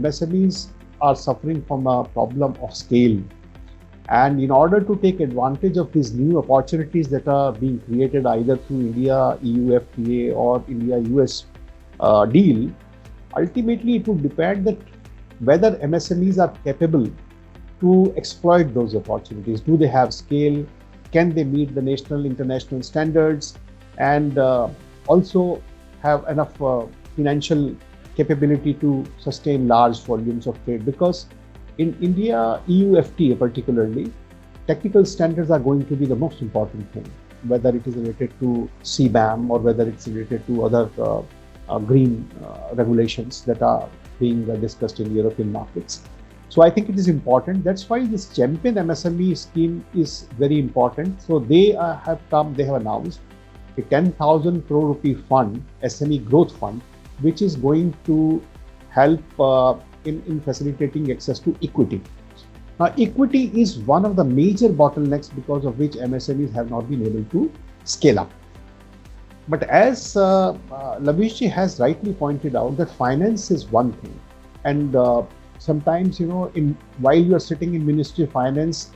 MSMEs are suffering from a problem of scale. And in order to take advantage of these new opportunities that are being created either through India-EU FTA or India-US deal, ultimately it would depend that whether MSMEs are capable to exploit those opportunities. Do they have scale? Can they meet the national, international standards? And also have enough financial capability to sustain large volumes of trade? Because in India, EU FTA particularly, technical standards are going to be the most important thing, whether it is related to CBAM or whether it's related to other green regulations that are being discussed in European markets. So I think it is important. That's why this Champion MSME scheme is very important. So they have announced a 10,000 crore rupee fund, SME Growth Fund, which is going to help in facilitating access to equity. Now, equity is one of the major bottlenecks because of which MSMEs have not been able to scale up. But as Lavishji has rightly pointed out, that finance is one thing. And sometimes, while you are sitting in Ministry of Finance,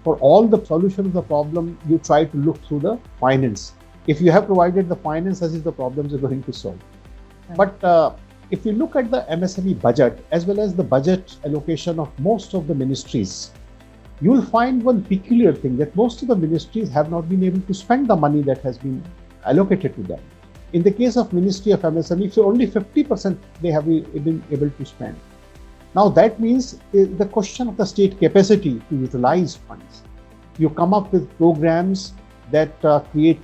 for all the solution of the problem, you try to look through the finance. If you have provided the finance, as is the problems you're going to solve. Right. But if you look at the MSME budget, as well as the budget allocation of most of the ministries, you will find one peculiar thing, that most of the ministries have not been able to spend the money that has been allocated to them. In the case of Ministry of MSME, so only 50% they have been able to spend. Now that means the question of the state capacity to utilize funds. You come up with programs that create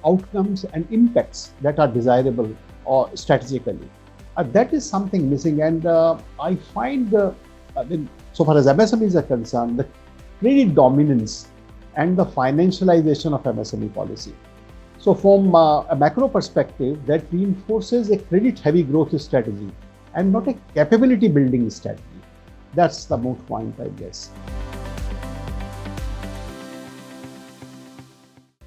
outcomes and impacts that are desirable or strategically. That is something missing, and I find, so far as MSMEs are concerned, the credit dominance and the financialization of MSME policy. So from a macro perspective, that reinforces a credit-heavy growth strategy and not a capability building strategy. That's the moot point, I guess.